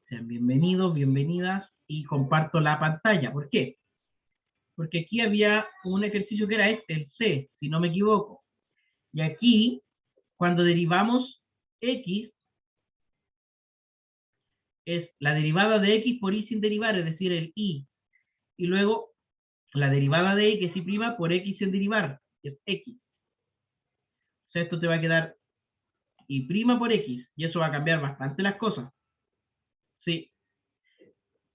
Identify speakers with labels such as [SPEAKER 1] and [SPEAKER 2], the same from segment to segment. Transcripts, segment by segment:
[SPEAKER 1] Sean bienvenidos, bienvenidas, y comparto la pantalla. ¿Por qué? Porque aquí había un ejercicio que era este, el C, si no me equivoco. Y aquí, cuando derivamos X, es la derivada de X por Y sin derivar, es decir, el Y. Y luego, la derivada de X Y' por X sin derivar, que es X. O sea, esto te va a quedar Y' por X, y eso va a cambiar bastante las cosas. Sí.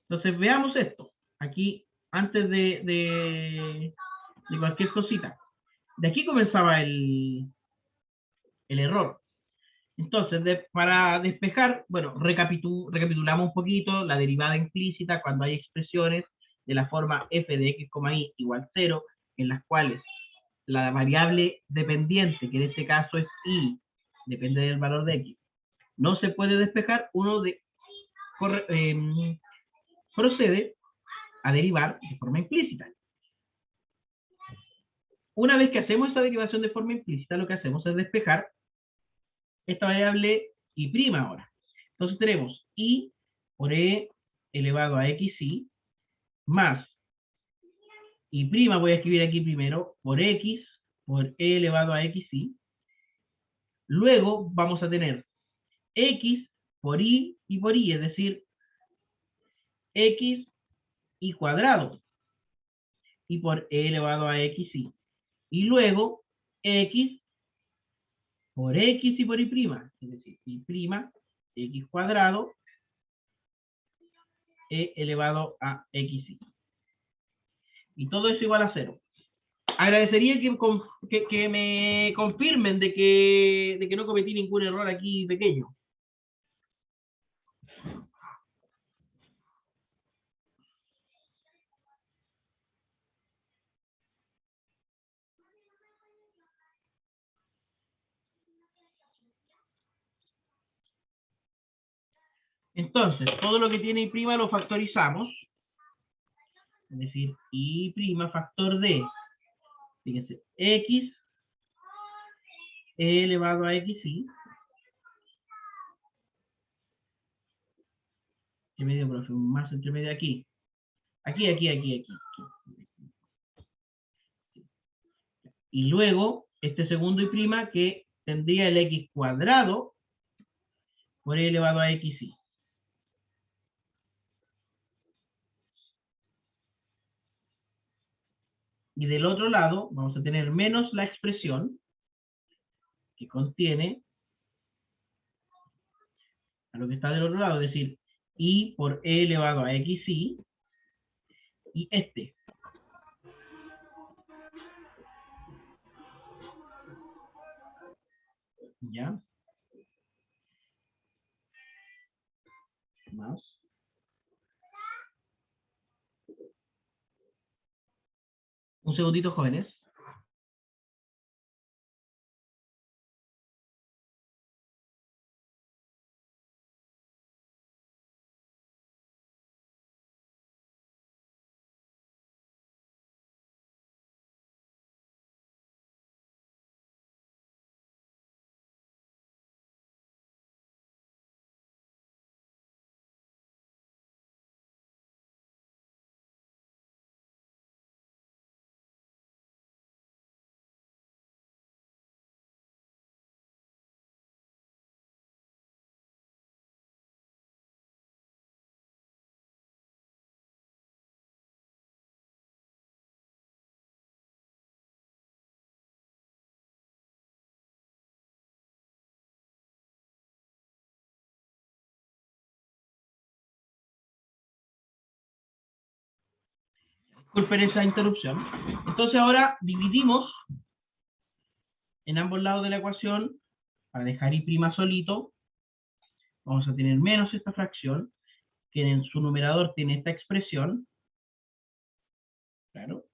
[SPEAKER 1] Entonces, veamos esto. Aquí, antes de cualquier cosita. De aquí comenzaba el error. Entonces, para despejar, bueno, recapitulamos un poquito la derivada implícita cuando hay expresiones de la forma f de x, y igual 0, en las cuales la variable dependiente, que en este caso es y, depende del valor de x, no se puede despejar, uno procede a derivar de forma implícita. Una vez que hacemos esa derivación de forma implícita, lo que hacemos es despejar esta variable y' ahora. Entonces tenemos y por e elevado a xy más y' voy a escribir aquí primero por x por e elevado a xy. Luego vamos a tener x por y por y, es decir, x y cuadrado y por e elevado a xy. Y luego x por x y por y', es decir, y', x cuadrado, e elevado a xy. Y todo eso igual a 0. Agradecería que me confirmen de que no cometí ningún error aquí pequeño. Entonces, todo lo que tiene y' lo factorizamos. Es decir, y' factor de, fíjense, x e elevado a xy. ¿Qué medio, profe? Un más entre medio aquí. Aquí. Y luego, este segundo y' que tendría el x cuadrado por e elevado a xy. Y del otro lado vamos a tener menos la expresión que contiene a lo que está del otro lado, es decir, y por e elevado a xy, y este. ¿Ya? Más. Un segundito, jóvenes. Disculpen esa interrupción. Entonces ahora dividimos en ambos lados de la ecuación, para dejar y' solito, vamos a tener menos esta fracción, que en su numerador tiene esta expresión, claro,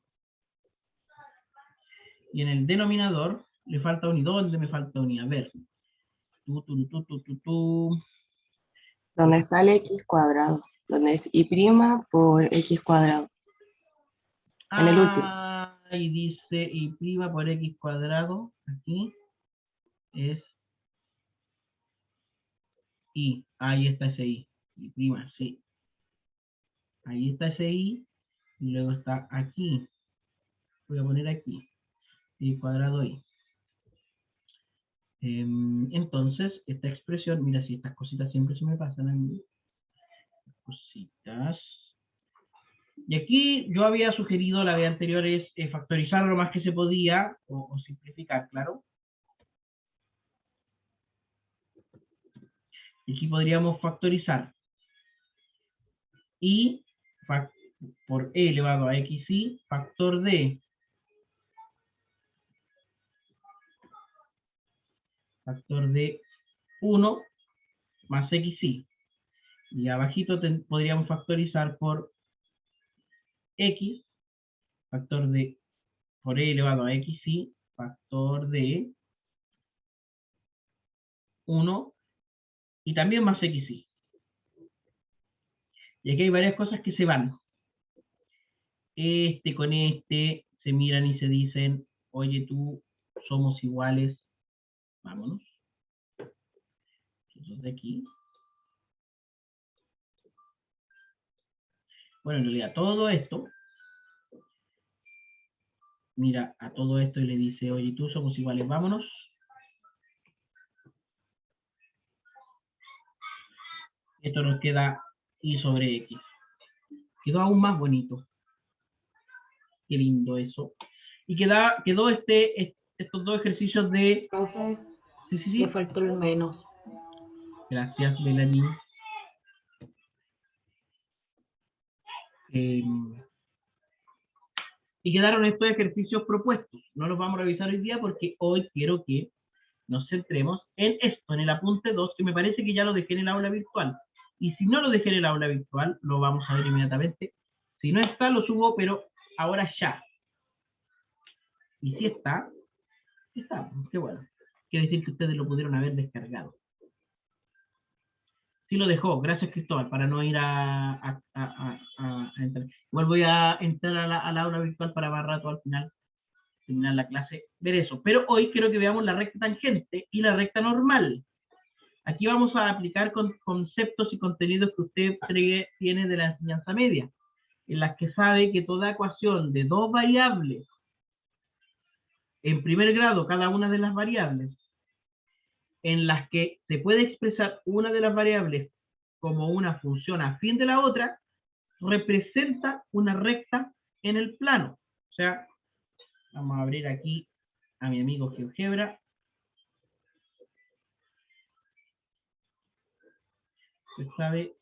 [SPEAKER 1] y en el denominador le falta un y. ¿Dónde me falta un y? A ver.
[SPEAKER 2] ¿Dónde está el x cuadrado? Donde es y' por x cuadrado. En el último.
[SPEAKER 1] Y dice y' por x cuadrado, aquí, es I, ahí está ese I. Y prima, sí. Ahí está ese I, y luego está aquí. Voy a poner aquí. Y cuadrado I. Entonces, esta expresión, mira, si estas cositas siempre se me pasan a mí. Cositas. Y aquí yo había sugerido la vez anterior es factorizar lo más que se podía, o simplificar, claro. Y aquí podríamos factorizar I por E elevado a xi, factor de factor de 1 más xi. Y abajito podríamos factorizar por x, factor de por E elevado a xi, factor de 1 y también más xi. Y aquí hay varias cosas que se van. Este con este se miran y se dicen, oye tú, somos iguales, vámonos. Entonces de aquí. Bueno, en realidad todo esto, mira a todo esto y le dice, oye tú, somos iguales, vámonos. Esto nos queda y sobre x. Quedó aún más bonito. Qué lindo eso. Y quedó estos dos ejercicios de...
[SPEAKER 3] Profe,
[SPEAKER 1] Sí, sí,
[SPEAKER 3] le
[SPEAKER 1] sí.
[SPEAKER 3] faltó el menos.
[SPEAKER 1] Gracias, Melanie. Y quedaron estos ejercicios propuestos. No los vamos a revisar hoy día porque hoy quiero que nos centremos en esto, en el apunte 2, que me parece que ya lo dejé en el aula virtual. Y si no lo dejé en el aula virtual, lo vamos a ver inmediatamente. Si no está, lo subo, pero ahora ya. Y si está, qué bueno. Quiere decir que ustedes lo pudieron haber descargado. Sí lo dejó, gracias Cristóbal, para no ir a entrar. Igual voy a entrar al aula virtual para más rato al final, terminar la clase, ver eso. Pero hoy quiero que veamos la recta tangente y la recta normal. Aquí vamos a aplicar conceptos y contenidos que usted tiene de la enseñanza media, en las que sabe que toda ecuación de dos variables, en primer grado cada una de las variables, en las que se puede expresar una de las variables como una función afín de la otra, representa una recta en el plano. O sea, vamos a abrir aquí a mi amigo GeoGebra. Usted sabe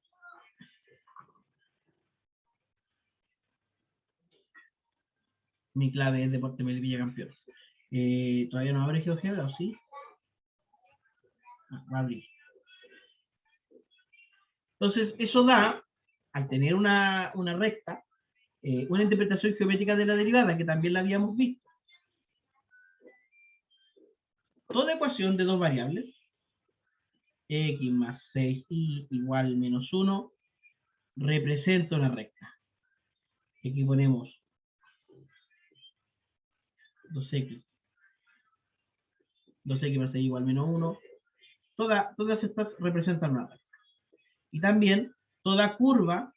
[SPEAKER 1] mi clave es Deporte Melipilla Campeón. ¿Todavía no abre GeoGebra o sí? Va a abrir. Entonces, eso da, al tener una recta, una interpretación geométrica de la derivada, que también la habíamos visto. Toda ecuación de dos variables, x más 6y igual menos 1, representa una recta. Aquí ponemos 2x más 6 igual menos 1. Todas estas representan una recta. Y también toda curva,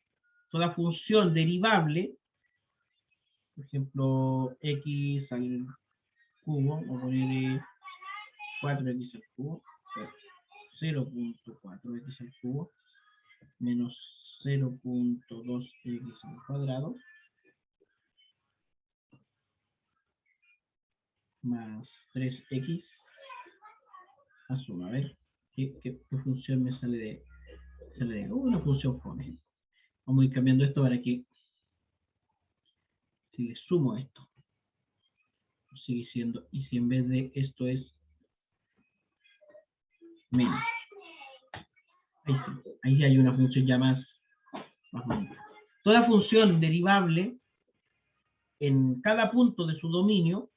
[SPEAKER 1] toda función derivable, por ejemplo, x al cubo, o poner 4x al cubo, 0.4x al cubo, menos 0.2x al cuadrado, más 3x más 1. A ver, ¿qué función me sale de una función fome? Vamos a ir cambiando esto para que, si le sumo esto, sigue siendo, y si en vez de esto es menos. Ahí hay una función ya más bonita. Toda función derivable en cada punto de su dominio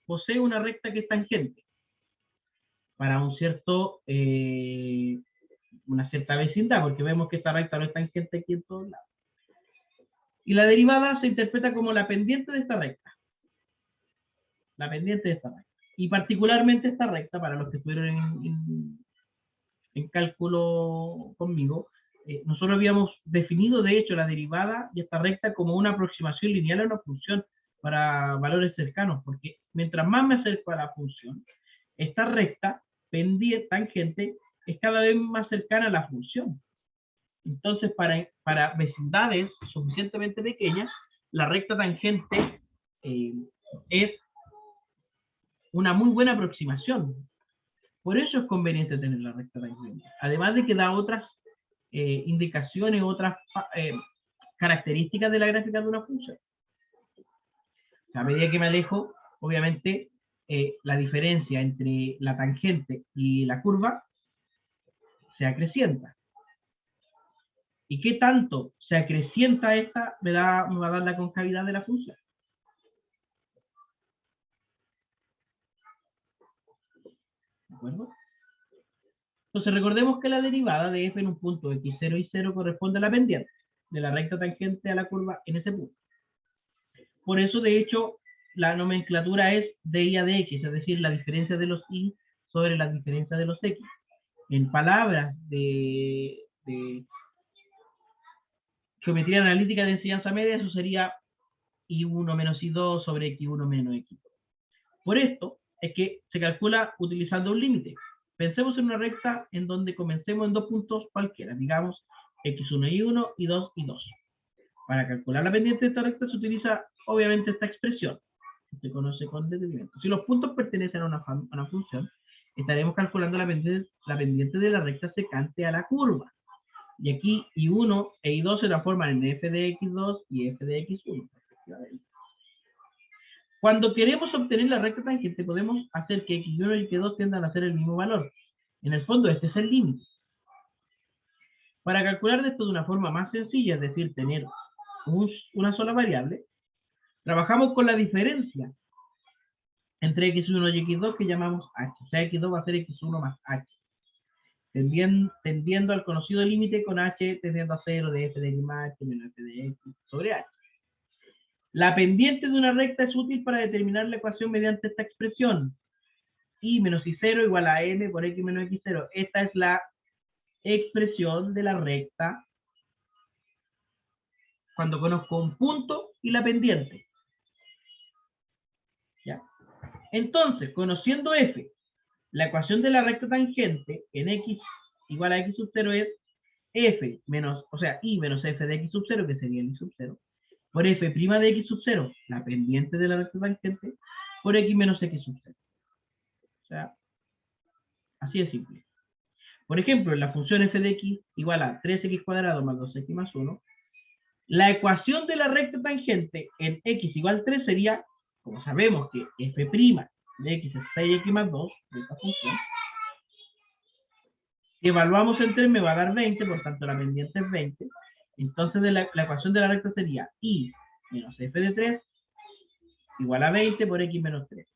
[SPEAKER 1] posee una recta que es tangente para un cierto, una cierta vecindad, porque vemos que esta recta no es tangente aquí en todos lados. Y la derivada se interpreta como la pendiente de esta recta. La pendiente de esta recta. Y particularmente esta recta, para los que estuvieron en cálculo conmigo, nosotros habíamos definido, de hecho, la derivada y esta recta como una aproximación lineal a una función para valores cercanos, porque mientras más me acerco a la función, esta recta pendiente, tangente, es cada vez más cercana a la función. Entonces, para vecindades suficientemente pequeñas, la recta tangente es una muy buena aproximación. Por eso es conveniente tener la recta tangente. Además de que da otras indicaciones, otras características de la gráfica de una función. A medida que me alejo, obviamente, la diferencia entre la tangente y la curva se acrecienta. ¿Y qué tanto se acrecienta esta? Me va a dar la concavidad de la función. ¿De acuerdo? Entonces recordemos que la derivada de f en un punto x0 y 0 corresponde a la pendiente de la recta tangente a la curva en ese punto. Por eso, de hecho, la nomenclatura es dI a dx, es decir, la diferencia de los y sobre la diferencia de los x. En palabras de geometría analítica de enseñanza media, eso sería I1 menos I2 sobre X1 menos X2. Por esto es que se calcula utilizando un límite. Pensemos en una recta en donde comencemos en dos puntos cualquiera, digamos X1 y 1 y 2 y 2. Para calcular la pendiente de esta recta se utiliza obviamente esta expresión, que se conoce con detenimiento. Si los puntos pertenecen a una función, estaremos calculando la pendiente de la recta secante a la curva. Y aquí I1 e I2 se transforman en f de x2 y f de x1, respectivamente. Cuando queremos obtener la recta tangente, podemos hacer que x1 y x2 tiendan a ser el mismo valor. En el fondo, este es el límite. Para calcular esto de una forma más sencilla, es decir, tener una sola variable, trabajamos con la diferencia entre x1 y x2 que llamamos h. O sea, x2 va a ser x1 más h. Tendiendo al conocido límite con h tendiendo a 0 de f de x más h menos f de x sobre h. La pendiente de una recta es útil para determinar la ecuación mediante esta expresión. Y menos i0 igual a m por x menos x0. Esta es la expresión de la recta cuando conozco un punto y la pendiente. ¿Ya? Entonces, conociendo f, la ecuación de la recta tangente en x igual a x sub 0 es f menos, o sea, i menos f de x sub 0, que sería el i sub 0, por f' de x sub 0, la pendiente de la recta tangente, por x menos x sub 0. O sea, así de simple. Por ejemplo, en la función f de x igual a 3x cuadrado más 2x más 1, la ecuación de la recta tangente en x igual a 3 sería, como sabemos que f' de x es 6x más 2, de esta función, si evaluamos el 3 me va a dar 20, por tanto la pendiente es 20. Entonces la ecuación de la recta sería i menos f de 3 igual a 20 por x menos 3.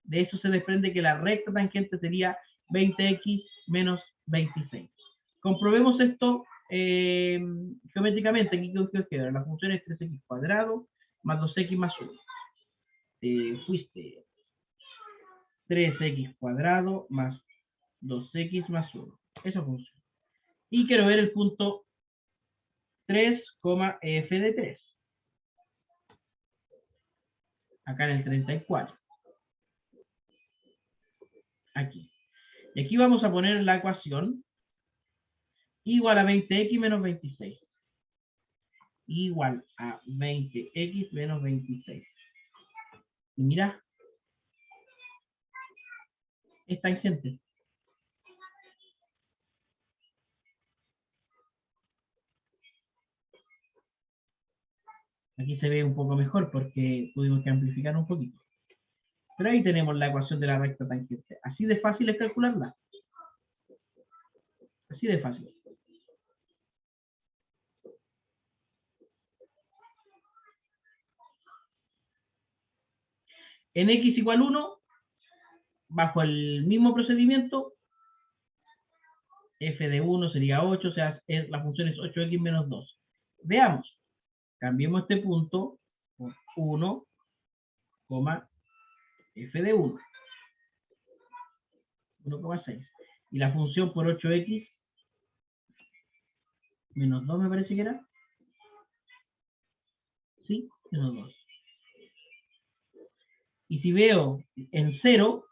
[SPEAKER 1] De eso se desprende que la recta tangente sería 20x menos 26. Comprobemos esto geométricamente. Aquí queda la función es 3x cuadrado más 2x más 1. Fuiste 3x cuadrado más 2x más 1. Esa función. Y quiero ver el punto 3, f de 3. Acá en el 34. Aquí. Y aquí vamos a poner la ecuación igual a 20x menos 26. Igual a 20x menos 26. Y mira, es tangente. Aquí se ve un poco mejor porque tuvimos que amplificar un poquito. Pero ahí tenemos la ecuación de la recta tangente. Así de fácil es calcularla. Así de fácil. En x igual 1, bajo el mismo procedimiento, f de 1 sería 8, o sea, la función es 8x menos 2. Veamos. Cambiemos este punto por 1, f de 1. 1,6. Y la función por 8x menos 2 me parece que era. Sí, menos 2. Y si veo en 0,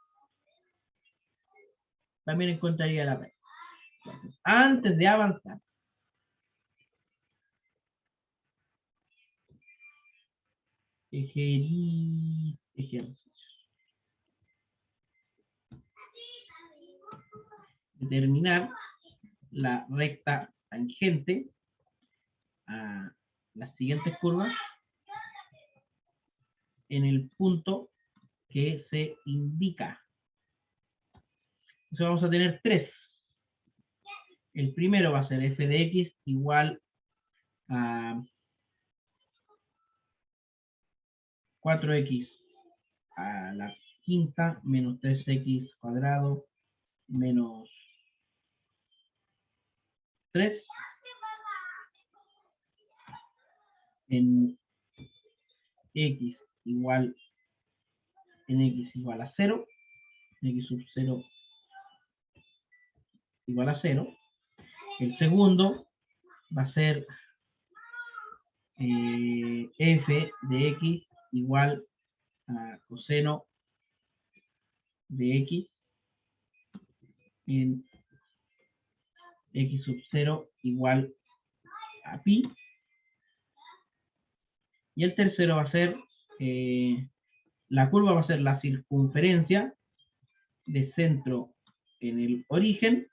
[SPEAKER 1] también encontraría la raíz. Entonces, antes de avanzar, ejercicio. Determinar la recta tangente a las siguientes curvas en el punto que se indica. Entonces vamos a tener 3. El primero va a ser f de x igual a 4x a la quinta menos 3x cuadrado menos 3 en x igual a 0, x sub 0 igual a 0. El segundo va a ser f de x igual a coseno de x en x sub 0 igual a pi. Y el tercero va a ser, la curva va a ser la circunferencia de centro en el origen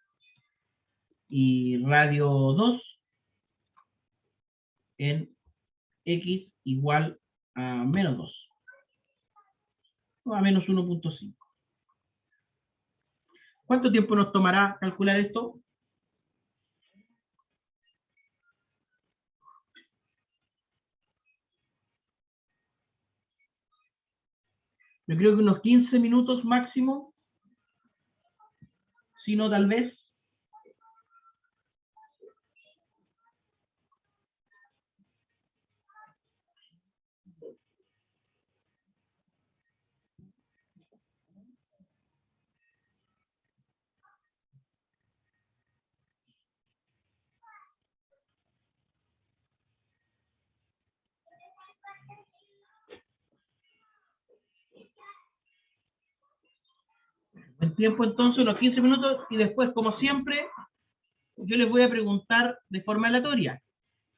[SPEAKER 1] y radio 2 en x igual a menos 2 o a menos 1.5. ¿Cuánto tiempo nos tomará calcular esto? Yo creo que unos 15 minutos máximo, si no tal vez. Buen tiempo entonces, unos 15 minutos, y después, como siempre, yo les voy a preguntar de forma aleatoria.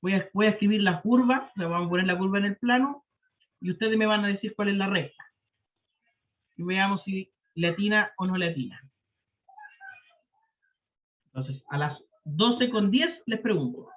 [SPEAKER 1] Voy a escribir la curva, o sea, vamos a poner la curva en el plano, y ustedes me van a decir cuál es la recta. Y veamos si le atina o no le atina. Entonces, a las 12:10 les pregunto.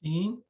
[SPEAKER 1] ¿sí?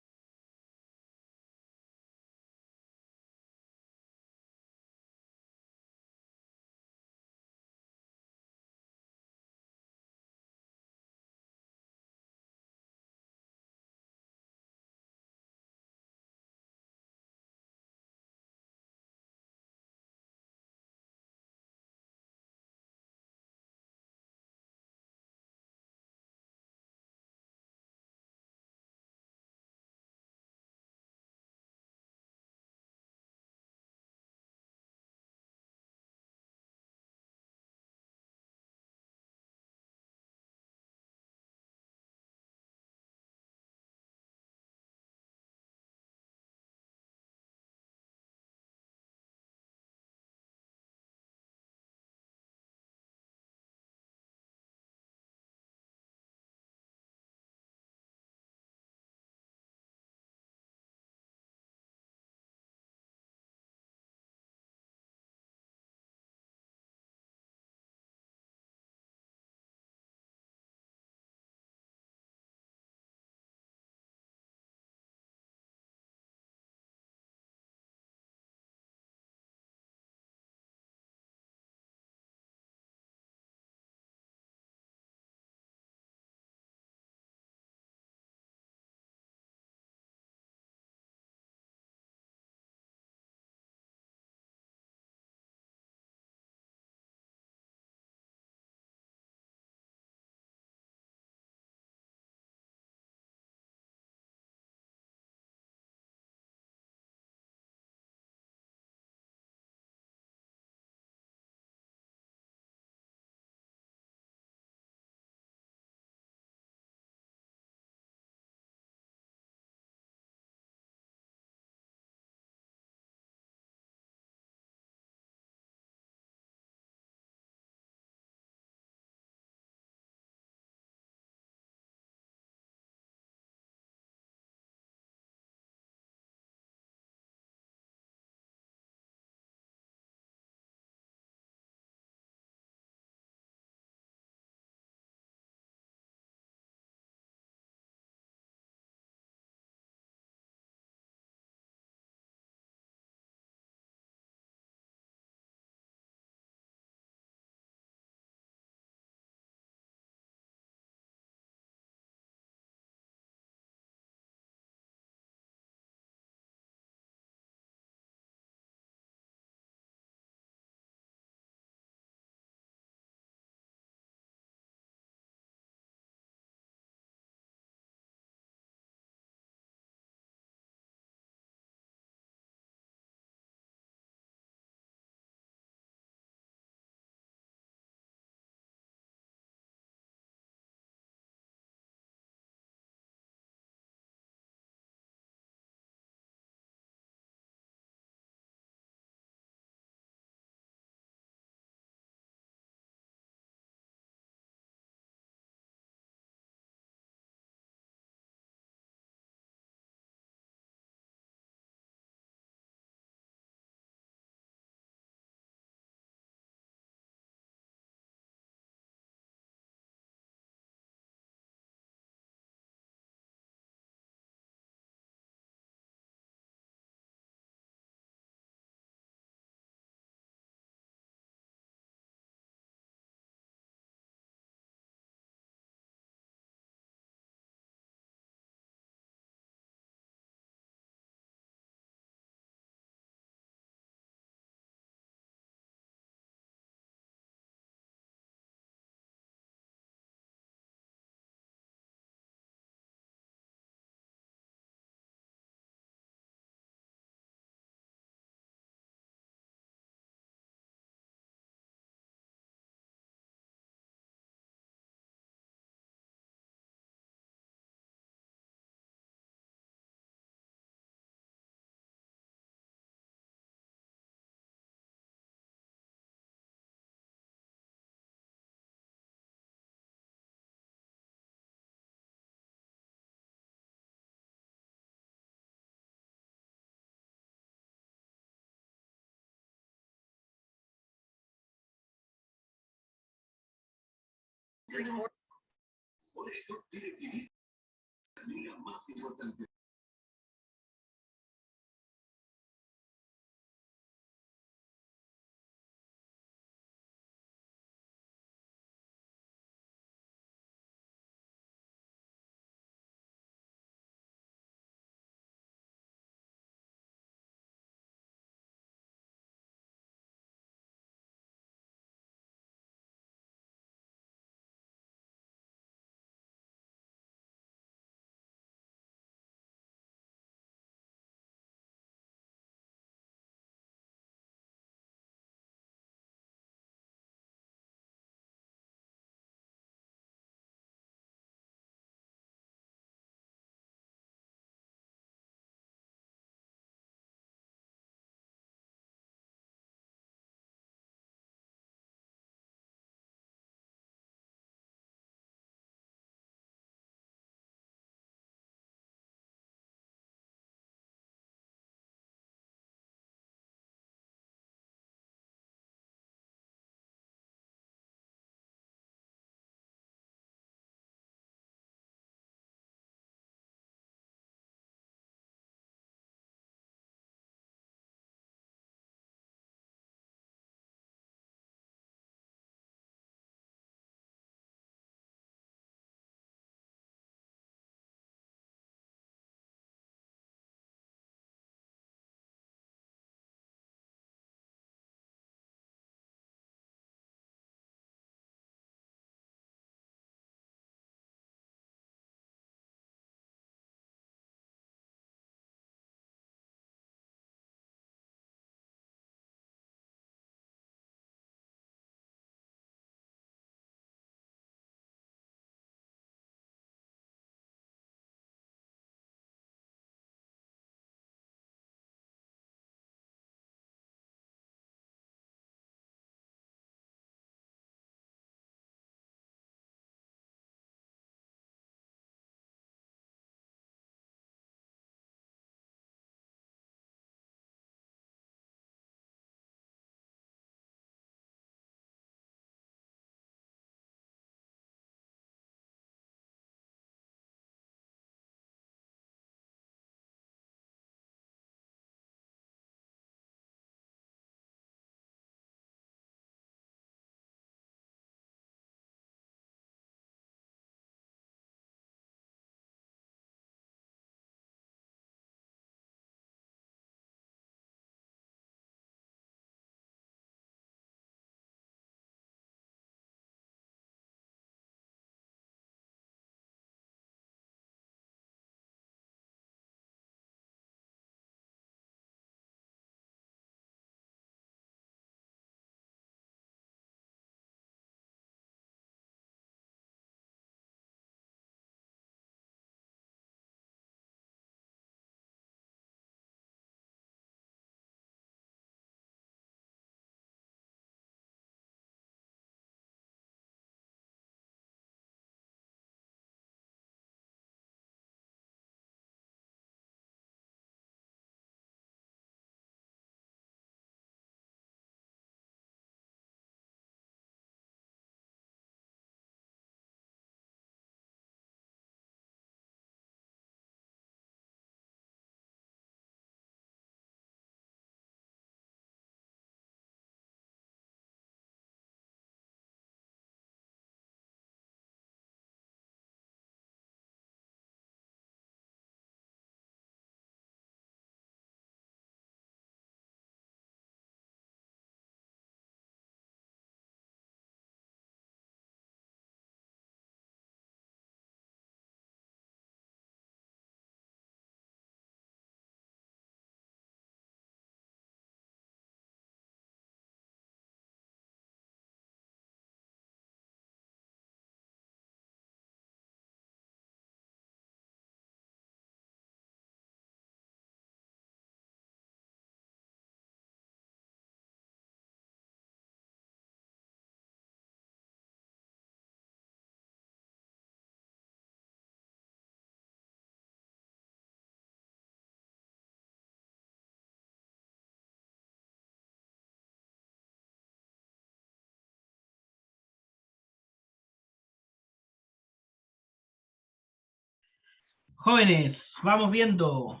[SPEAKER 1] Jóvenes, vamos viendo.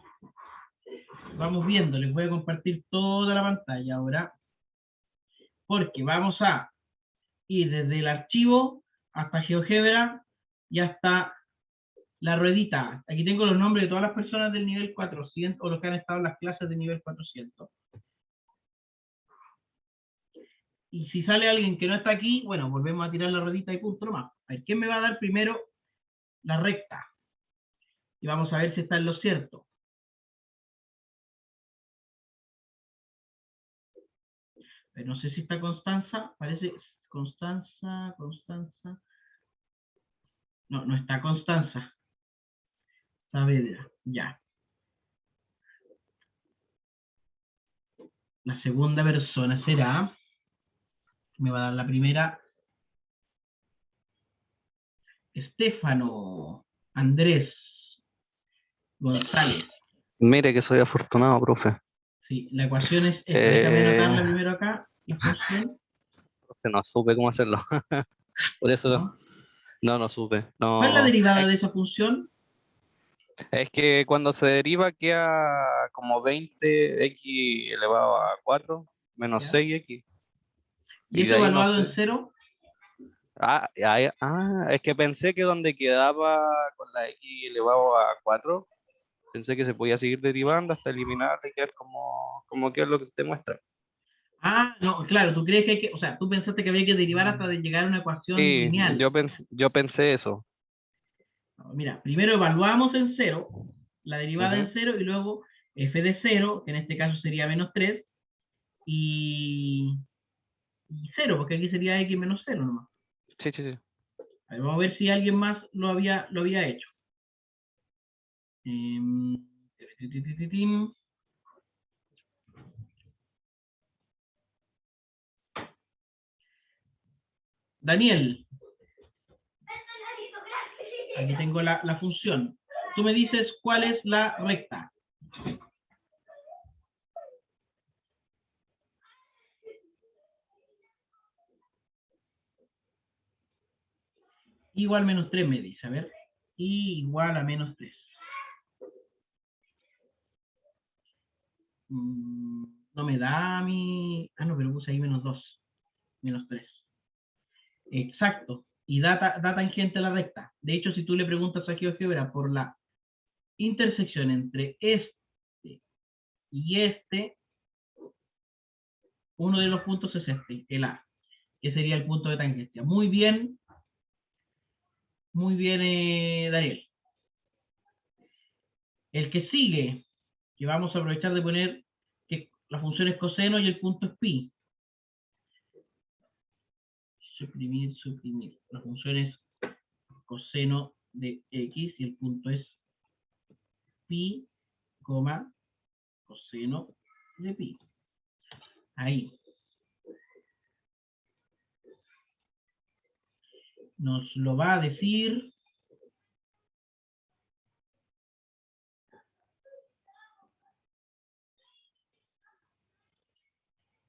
[SPEAKER 1] Vamos viendo. Les voy a compartir toda la pantalla ahora. Porque vamos a ir desde el archivo hasta GeoGebra y hasta la ruedita. Aquí tengo los nombres de todas las personas del nivel 400 o los que han estado en las clases de nivel 400. Y si sale alguien que no está aquí, bueno, volvemos a tirar la ruedita y punto nomás. A ver, ¿quién me va a dar primero la recta? Y vamos a ver si está en lo cierto. Pero no sé si está Constanza, parece Constanza. No, no está Constanza. Saavedra, ya. La segunda persona será, me va a dar la primera, Estefano Andrés González.
[SPEAKER 3] Mire que soy afortunado, profe.
[SPEAKER 1] Sí, la ecuación es esta. Déjame anotarla primero acá. La función.
[SPEAKER 3] Profe, no supe cómo hacerlo. Por eso
[SPEAKER 1] ¿No?
[SPEAKER 3] no supe.
[SPEAKER 1] ¿Cuál es la
[SPEAKER 3] No.
[SPEAKER 1] derivada de esa función?
[SPEAKER 3] Es que cuando se deriva queda como 20x elevado a 4 menos
[SPEAKER 1] ¿Ya?
[SPEAKER 3] 6x.
[SPEAKER 1] ¿Y
[SPEAKER 3] Y de
[SPEAKER 1] eso
[SPEAKER 3] ahí no
[SPEAKER 1] evaluado en
[SPEAKER 3] sé.
[SPEAKER 1] cero?
[SPEAKER 3] Es que pensé que donde quedaba con la x elevado a 4 pensé que se podía seguir derivando hasta eliminar y quedar como que es lo que te muestra.
[SPEAKER 1] Ah, no, claro, tú crees que hay que, o sea, tú pensaste que había que derivar hasta de llegar a una ecuación
[SPEAKER 3] Sí,
[SPEAKER 1] lineal.
[SPEAKER 3] yo pensé eso.
[SPEAKER 1] No, mira, primero evaluamos en cero, la derivada
[SPEAKER 3] Ujú.
[SPEAKER 1] en cero, y luego f de cero, que en este caso sería menos 3, y cero, porque aquí sería x menos cero nomás.
[SPEAKER 3] Sí, sí, sí.
[SPEAKER 1] A ver, vamos a ver si alguien más lo había hecho. Titititim. Daniel, aquí tengo la función. Tú me dices cuál es la recta. Igual menos 3 me dice, a ver. Y igual a menos 3. No me da mi... Ah, no, pero puse ahí menos 2. Menos 3. Exacto. Y da tangente a la recta. De hecho, si tú le preguntas a GeoGebra por la intersección entre este y este, uno de los puntos es este, el A, que sería el punto de tangencia. Muy bien, Daniel. El que sigue, que vamos a aprovechar de poner que la función es coseno y el punto es pi. Suprimir. La función es coseno de x y el punto es pi, coseno de pi. Ahí. Nos lo va a decir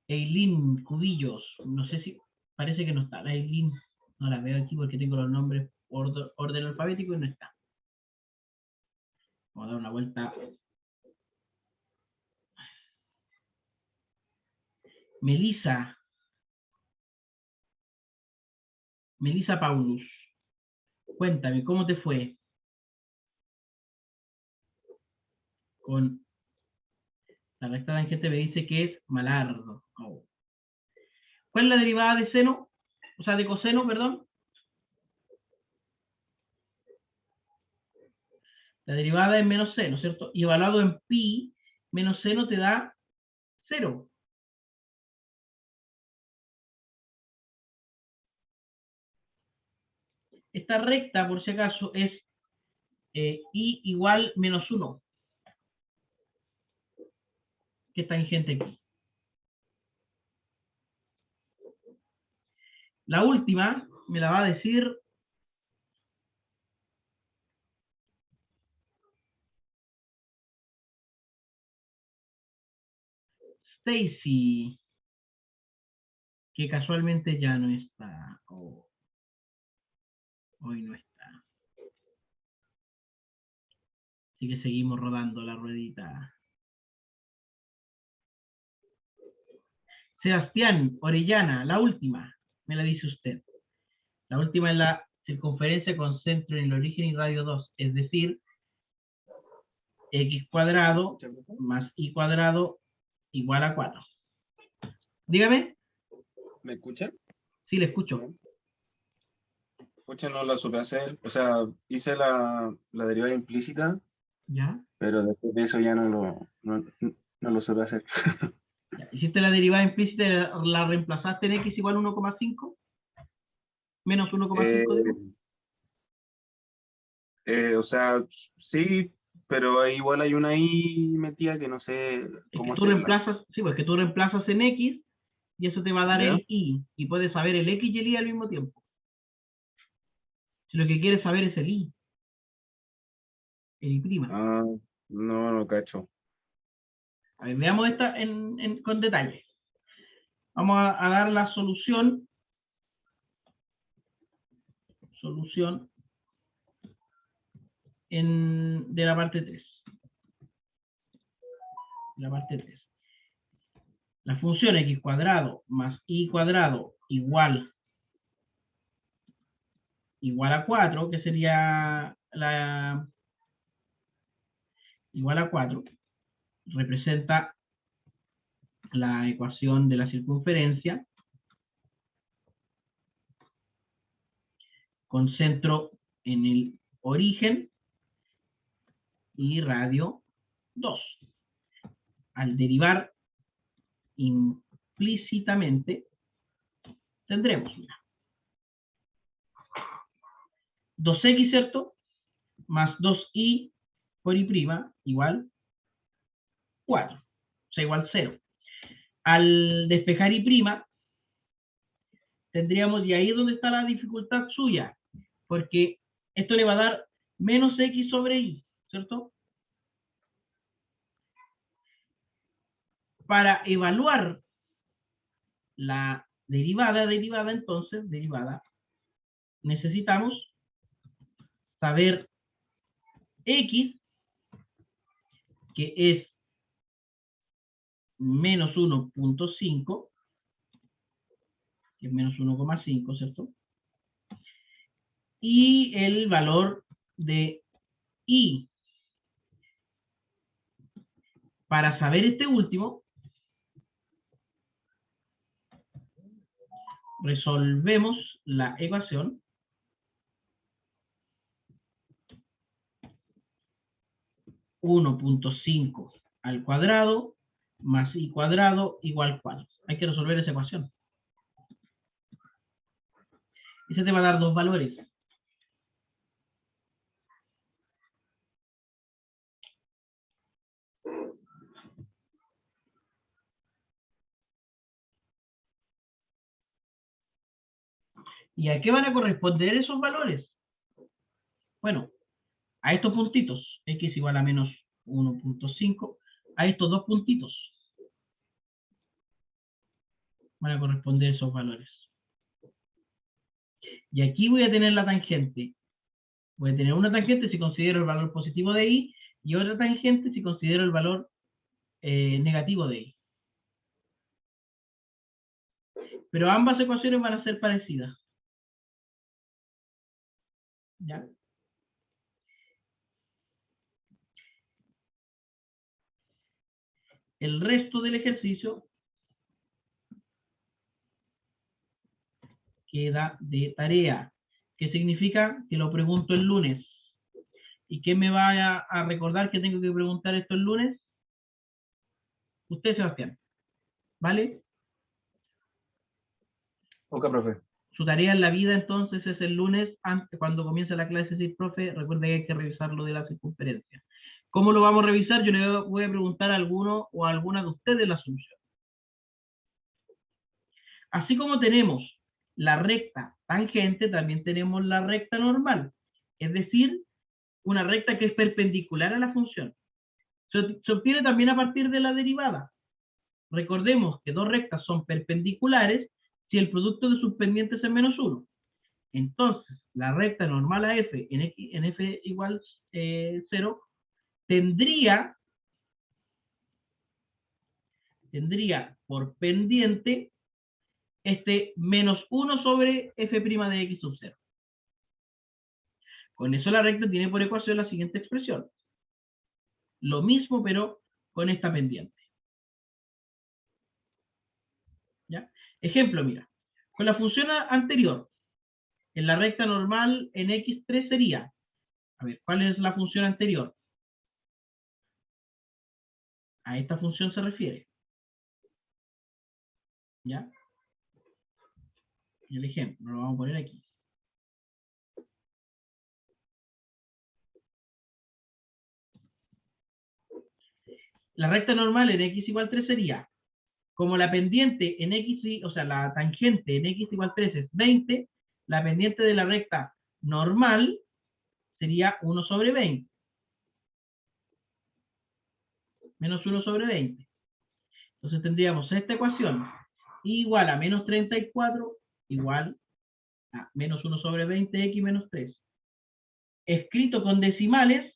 [SPEAKER 1] Eileen Cubillos. No sé si, parece que no está. La Eileen no la veo aquí porque tengo los nombres orden alfabético y no está. Vamos a dar una vuelta. Melissa Paulus. Cuéntame, ¿cómo te fue con la recta tangente? Me dice que es Malardo. Oh. ¿Cuál es la derivada de seno? O sea, de coseno, perdón. La derivada es menos seno, ¿cierto? Y evaluado en pi, menos seno te da 0. Esta recta, por si acaso, es i igual menos 1, que es tangente aquí. La última me la va a decir Stacy, que casualmente ya no está. Oh, hoy no está. Así que seguimos rodando la ruedita. Sebastián Orellana, la última, me la dice usted. La última es la circunferencia con centro en el origen y radio 2, es decir, x cuadrado más y cuadrado igual a 4. Dígame.
[SPEAKER 4] ¿Me escuchan?
[SPEAKER 1] Sí, le escucho.
[SPEAKER 4] Escucha, no la supe hacer. O sea, hice la derivada implícita,
[SPEAKER 1] ¿Ya?
[SPEAKER 4] pero después de eso ya no lo supe hacer.
[SPEAKER 1] Ya. ¿Hiciste la derivada implícita, la reemplazaste en x igual a 1,5? Menos 1,5, digo.
[SPEAKER 4] O sea, sí, pero igual hay una I metida que no sé
[SPEAKER 1] Es
[SPEAKER 4] cómo
[SPEAKER 1] que tú
[SPEAKER 4] hacerla.
[SPEAKER 1] reemplazas, sí, pues que tú reemplazas en x y eso te va a dar
[SPEAKER 4] ¿Ya?
[SPEAKER 1] el y. Y puedes saber el x y el y al mismo tiempo. Si lo que quieres saber es el y prima.
[SPEAKER 4] Ah, no cacho.
[SPEAKER 1] A ver, veamos esta con detalle. Vamos a dar la solución. De la parte 3. La parte 3. La función x cuadrado más y cuadrado igual a 4, que sería la igual a 4, representa la ecuación de la circunferencia con centro en el origen y radio 2. Al derivar implícitamente, tendremos, mira, 2x, ¿cierto? Más 2y por y' igual 4, o sea, igual 0. Al despejar y', tendríamos, y ahí es donde está la dificultad suya, porque esto le va a dar menos x sobre y, ¿cierto? Para evaluar la derivada, entonces, necesitamos saber x, que es menos 1.5, que es menos 1,5, ¿cierto? Y el valor de y. Para saber este último, resolvemos la ecuación (1.5 al cuadrado más y cuadrado igual 4). Hay que resolver esa ecuación. Ese te va a dar dos valores. ¿Y a qué van a corresponder esos valores? Bueno, a estos puntitos, x igual a menos 1.5, a estos dos puntitos van a corresponder esos valores. Y aquí voy a tener la tangente. Voy a tener una tangente si considero el valor positivo de y, y otra tangente si considero el valor negativo de y. Pero ambas ecuaciones van a ser parecidas. ¿Ya? El resto del ejercicio queda de tarea. ¿Qué significa? Que lo pregunto el lunes. ¿Y qué me va a recordar que tengo que preguntar esto el lunes? Usted, Sebastián. ¿Vale?
[SPEAKER 4] Ok, profe.
[SPEAKER 1] Su tarea en la vida entonces es el lunes, cuando comienza la clase, decir, profe, recuerde que hay que revisar lo de la circunferencia. ¿Cómo lo vamos a revisar? Yo le voy a preguntar a alguno o a alguna de ustedes la solución. Así como tenemos la recta tangente, también tenemos la recta normal. Es decir, una recta que es perpendicular a la función. Se obtiene también a partir de la derivada. Recordemos que dos rectas son perpendiculares si el producto de sus pendientes es menos 1. Entonces, la recta normal a f en f igual 0 tendría por pendiente este menos 1 sobre f' de x sub 0. Con eso la recta tiene por ecuación la siguiente expresión. Lo mismo, pero con esta pendiente. ¿Ya? Ejemplo, mira. Con la función anterior, en la recta normal en x3 sería, a ver, ¿cuál es la función anterior? A esta función se refiere. ¿Ya? El ejemplo, lo vamos a poner aquí. La recta normal en x igual 3 sería, como la pendiente en x, o sea, la tangente en x igual 3 es 20, la pendiente de la recta normal sería 1 sobre 20. Menos 1 sobre 20. Entonces tendríamos esta ecuación igual a menos 34 igual a menos 1 sobre 20x menos 3. Escrito con decimales,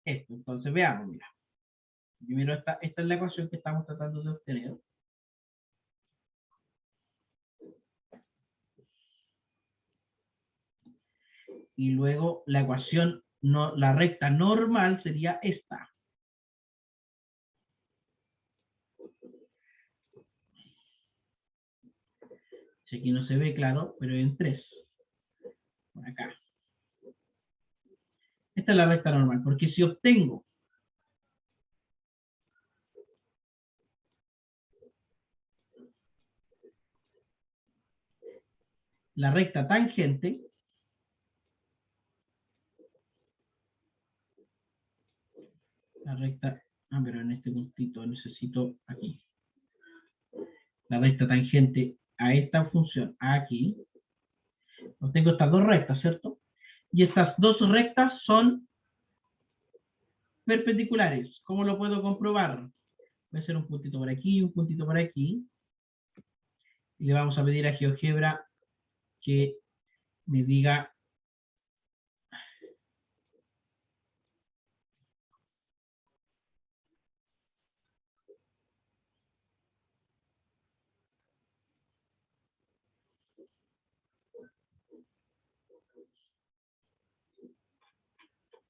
[SPEAKER 1] esto. Entonces veamos, mira. Primero esta es la ecuación que estamos tratando de obtener. Y luego la ecuación, la recta normal sería esta. Si aquí no se ve claro, pero en 3. Por acá. Esta es la recta normal, porque si obtengo la recta tangente, la recta, pero en este puntito necesito aquí. La recta tangente a esta función aquí, obtengo estas dos rectas, ¿cierto? Y estas dos rectas son perpendiculares. ¿Cómo lo puedo comprobar? Voy a hacer un puntito por aquí y un puntito por aquí. Y le vamos a pedir a GeoGebra que me diga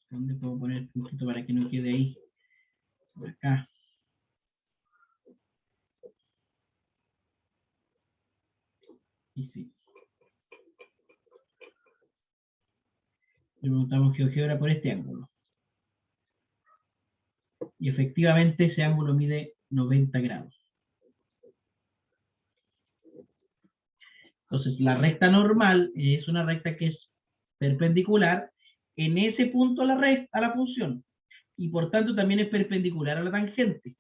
[SPEAKER 1] dónde puedo poner el puntito para que no quede ahí. Por acá. Y sí. Le preguntamos GeoGebra por este ángulo. Y efectivamente ese ángulo mide 90 grados. Entonces la recta normal es una recta que es perpendicular en ese punto a la función. Y por tanto también es perpendicular a la tangente.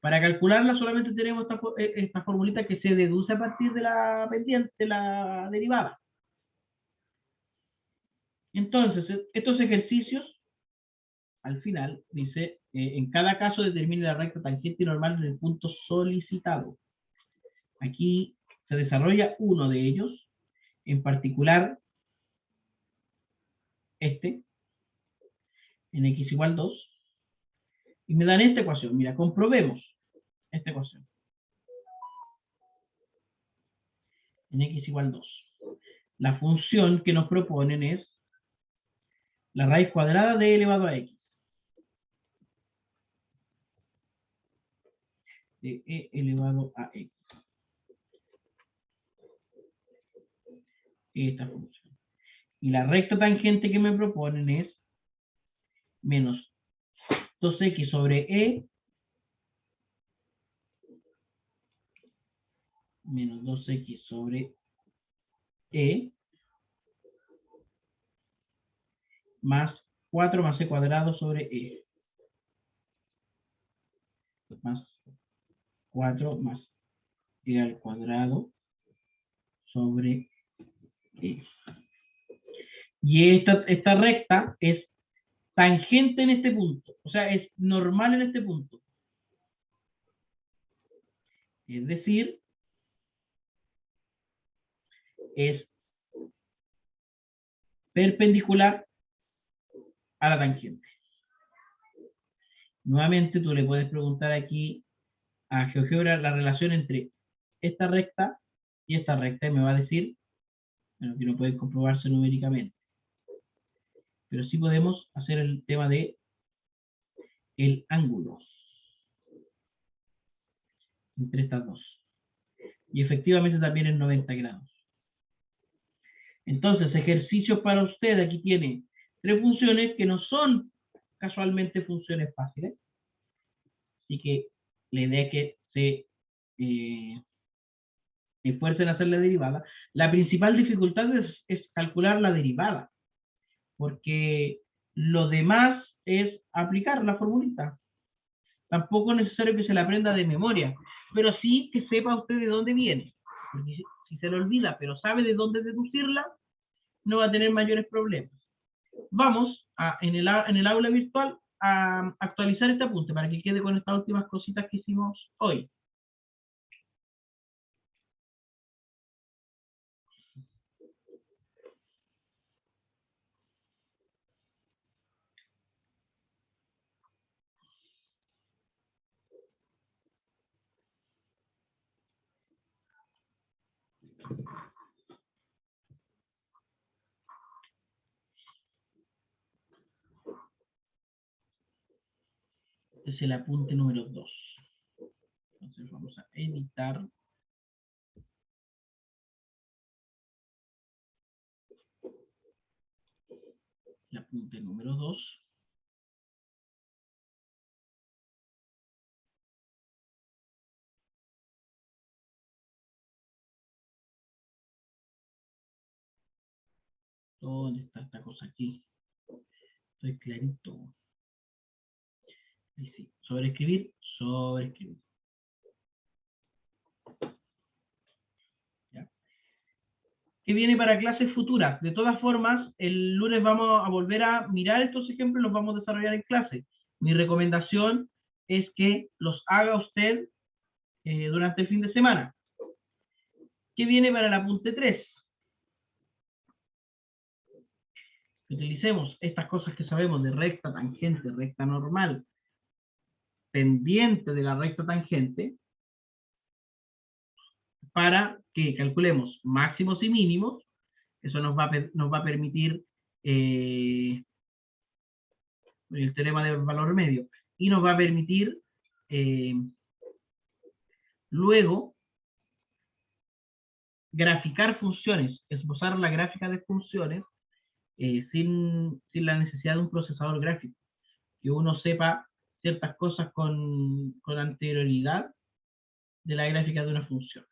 [SPEAKER 1] Para calcularla solamente tenemos esta formulita que se deduce a partir de la pendiente, de la derivada. Entonces, estos ejercicios, al final, dice, en cada caso determine la recta tangente normal en el punto solicitado. Aquí se desarrolla uno de ellos, en particular este, en x igual 2, y me dan esta ecuación. Mira, comprobemos esta ecuación. En x igual 2. La función que nos proponen es la raíz cuadrada de elevado a x. De e elevado a x. Esta función. Y la recta tangente que me proponen es menos 2x sobre e menos 2x sobre e más 4 más e cuadrado sobre e. Más 4 más e al cuadrado sobre e. Y esta recta es tangente en este punto. O sea, es normal en este punto. Es decir, es perpendicular a la tangente. Nuevamente tú le puedes preguntar aquí a GeoGebra la relación entre esta recta y esta recta y me va a decir, bueno, que no puede comprobarse numéricamente. Pero sí podemos hacer el tema de el ángulo entre estas dos. Y efectivamente también es 90 grados. Entonces, ejercicios para usted, aquí tiene 3 funciones que no son casualmente funciones fáciles. Así que la idea es que se esfuercen a hacer la derivada. La principal dificultad es calcular la derivada, porque lo demás es aplicar la formulita. Tampoco es necesario que se la aprenda de memoria, pero sí que sepa usted de dónde viene. Porque si se le olvida, pero sabe de dónde deducirla, no va a tener mayores problemas. Vamos en el aula virtual a actualizar este apunte para que quede con estas últimas cositas que hicimos hoy. Es el apunte número 2. Entonces vamos a editar. El apunte número 2. ¿Dónde está esta cosa aquí? Estoy clarito. Ahí sí. Sobreescribir, sobreescribir. ¿Ya? ¿Qué viene para clases futuras? De todas formas, el lunes vamos a volver a mirar estos ejemplos y los vamos a desarrollar en clase. Mi recomendación es que los haga usted durante el fin de semana. ¿Qué viene para el apunte 3? Utilicemos estas cosas que sabemos de recta tangente, recta normal, pendiente de la recta tangente, para que calculemos máximos y mínimos. Eso nos va a permitir el teorema del valor medio, y nos va a permitir luego graficar funciones, esbozar la gráfica de funciones sin la necesidad de un procesador gráfico, que uno sepa ciertas cosas con anterioridad de la gráfica de una función.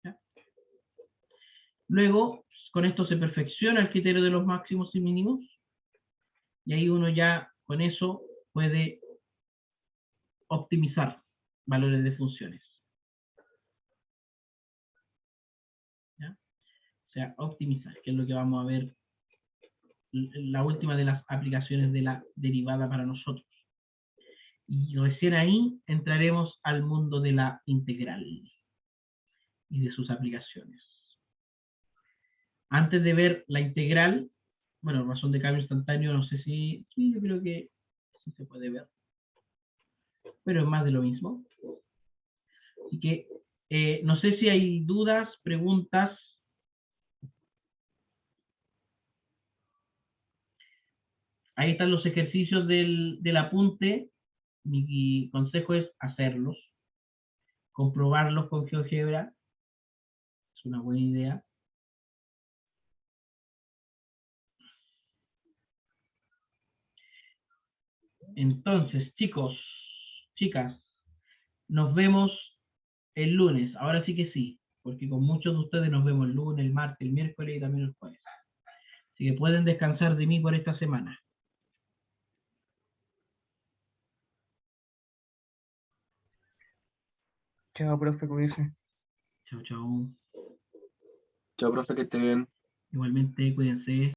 [SPEAKER 1] ¿Ya? Luego, con esto se perfecciona el criterio de los máximos y mínimos, y ahí uno ya con eso puede optimizar valores de funciones. ¿Ya? O sea, optimizar, que es lo que vamos a ver, la última de las aplicaciones de la derivada para nosotros. Y recién ahí entraremos al mundo de la integral y de sus aplicaciones. Antes de ver la integral, bueno, razón de cambio instantáneo, no sé si, sí, yo creo que sí se puede ver, pero es más de lo mismo. Así que, no sé si hay dudas, preguntas. Ahí están los ejercicios del apunte. Mi consejo es hacerlos, comprobarlos con GeoGebra. Es una buena idea. Entonces, chicos, chicas, nos vemos el lunes. Ahora sí que sí, porque con muchos de ustedes nos vemos el lunes, el martes, el miércoles y también el jueves. Así que pueden descansar de mí por esta semana.
[SPEAKER 5] Chao, profe, cuídese.
[SPEAKER 1] Chao, chao.
[SPEAKER 4] Chao, profe, que esté bien.
[SPEAKER 1] Igualmente, cuídense.